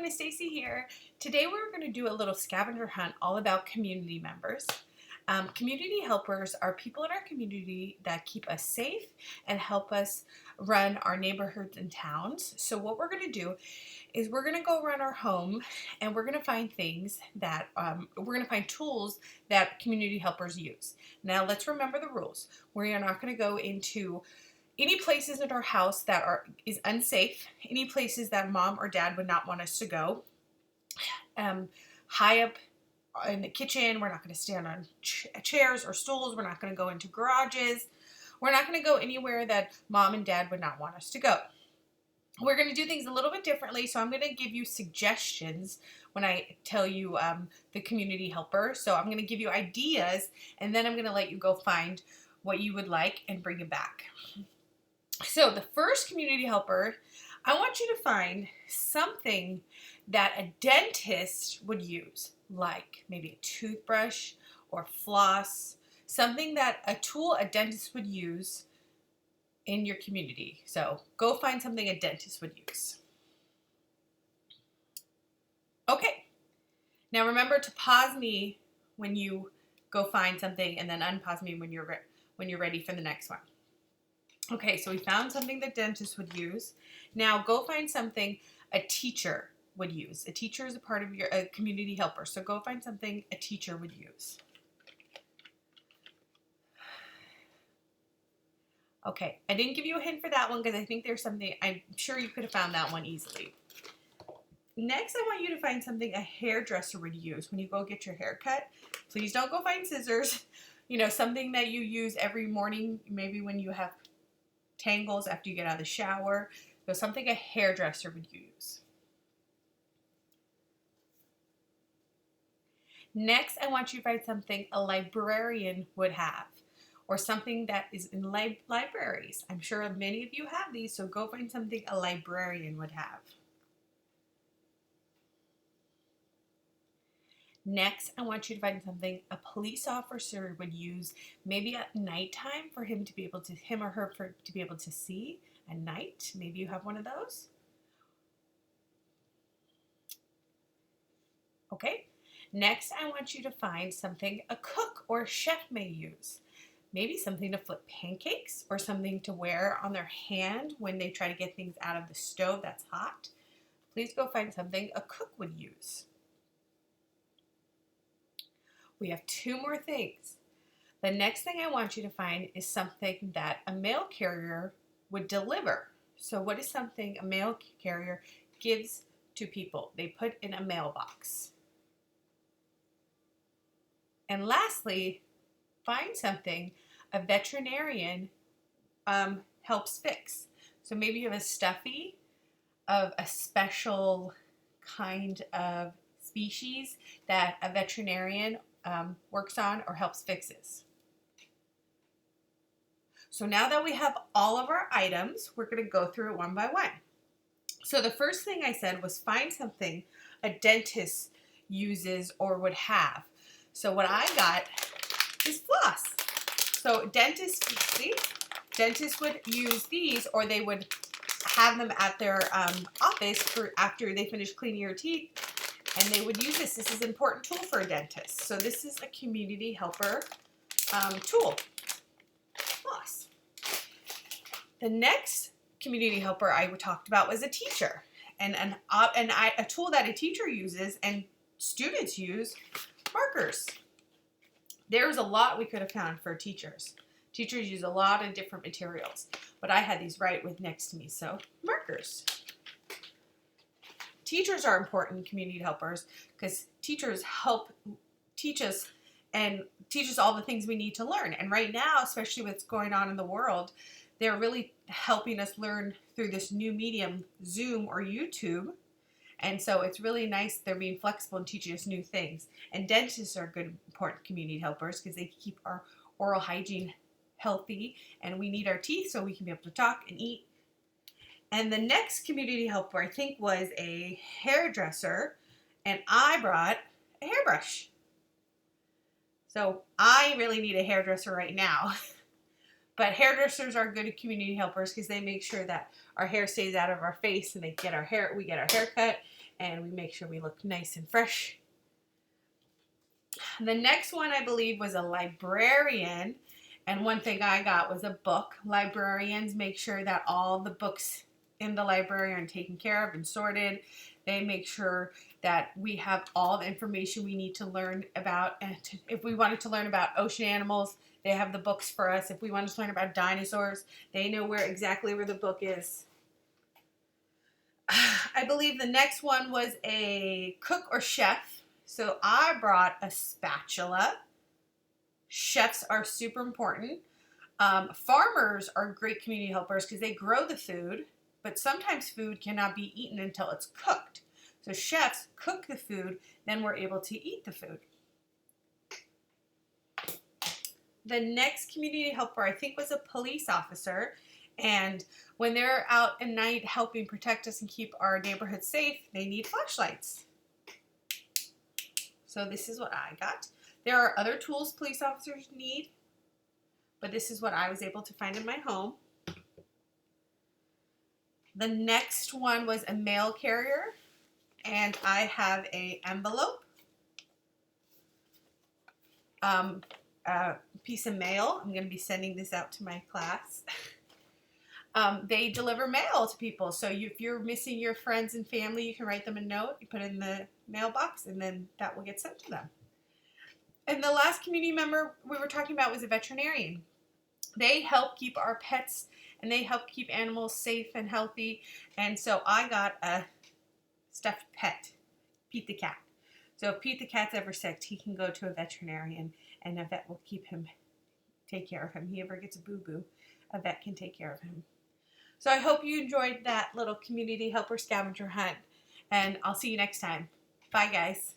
everyone, it's Stacy here. Today we're going to do a little scavenger hunt all about community members. Community helpers are people in our community that keep us safe and help us run our neighborhoods and towns. So what we're going to do is we're going to go around our home and we're going to find things that, we're going to find tools that community helpers use. Now let's remember the rules. We are not going to go into any places in our house that is unsafe, any places that mom or dad would not want us to go. High up in the kitchen, we're not going to stand on chairs or stools. We're not going to go into garages. We're not going to go anywhere that mom and dad would not want us to go. We're going to do things a little bit differently, so I'm going to give you suggestions when I tell you the community helper. So I'm going to give you ideas, and then I'm going to let you go find what you would like and bring it back. So the first community helper, I want you to find something that a dentist would use, like maybe a toothbrush or floss, something that a tool a dentist would use in your community. So go find something a dentist would use. Okay, now remember to pause me when you go find something and then unpause me when you're ready for the next one. Okay, so we found something that dentists would use. Now go find something a teacher would use. A teacher is a part of your community helper, so go find something a teacher would use. Okay, I didn't give you a hint for that one because I think there's something, I'm sure you could have found that one easily. Next, I want you to find something a hairdresser would use when you go get your hair cut. Please don't go find scissors. You know, something that you use every morning, maybe when you have tangles after you get out of the shower. So something a hairdresser would use. Next, I want you to find something a librarian would have, or something that is in libraries. I'm sure many of you have these, so go find something a librarian would have. Next, I want you to find something a police officer would use, maybe at nighttime for him or her to be able to see at night. Maybe you have one of those. Okay. Next, I want you to find something a cook or a chef may use. Maybe something to flip pancakes or something to wear on their hand when they try to get things out of the stove that's hot. Please go find something a cook would use. We have two more things. The next thing I want you to find is something that a mail carrier would deliver. So what is something a mail carrier gives to people? They put in a mailbox. And lastly, find something a veterinarian helps fix. So maybe you have a stuffy of a special kind of species that a veterinarian works on or helps fixes. So now that we have all of our items, we're going to go through it one by one. So the first thing I said was find something a dentist uses or would have. So what I got is floss. So dentists would use these, or they would have them at their office for after they finish cleaning your teeth. And they would use this. This is an important tool for a dentist. So this is a community helper tool. Floss. The next community helper I talked about was a teacher. And a tool that a teacher uses and students use, markers. There's a lot we could have found for teachers. Teachers use a lot of different materials. But I had these right next to me. So markers. Teachers are important community helpers because teachers help teach us all the things we need to learn. And right now, especially what's going on in the world, they're really helping us learn through this new medium, Zoom or YouTube. And so it's really nice they're being flexible and teaching us new things. And dentists are good, important community helpers because they keep our oral hygiene healthy, and we need our teeth so we can be able to talk and eat. And the next community helper, I think, was a hairdresser, and I brought a hairbrush. So I really need a hairdresser right now. But hairdressers are good community helpers because they make sure that our hair stays out of our face and we get our hair cut and we make sure we look nice and fresh. The next one I believe was a librarian, and one thing I got was a book. Librarians make sure that all the books in the library are taken care of and sorted. They make sure that we have all the information we need to learn about. And if we wanted to learn about ocean animals, they have the books for us. If we wanted to learn about dinosaurs, they know exactly where the book is. I believe the next one was a cook or chef. So I brought a spatula. Chefs are super important. Farmers are great community helpers because they grow the food, but sometimes food cannot be eaten until it's cooked. So chefs cook the food, then we're able to eat the food. The next community helper I think was a police officer, and when they're out at night helping protect us and keep our neighborhood safe, they need flashlights. So this is what I got. There are other tools police officers need, but this is what I was able to find in my home. The next one was a mail carrier, and I have an envelope, a piece of mail. I'm going to be sending this out to my class. They deliver mail to people, so if you're missing your friends and family, you can write them a note, you put it in the mailbox, and then that will get sent to them. And the last community member we were talking about was a veterinarian. They help keep our pets, and they help keep animals safe and healthy. And so I got a stuffed pet, Pete the cat. So if Pete the cat's ever sick, he can go to a veterinarian, and a vet will take care of him. He ever gets a boo-boo, a vet can take care of him. So I hope you enjoyed that little community helper scavenger hunt, and I'll see you next time. Bye, guys.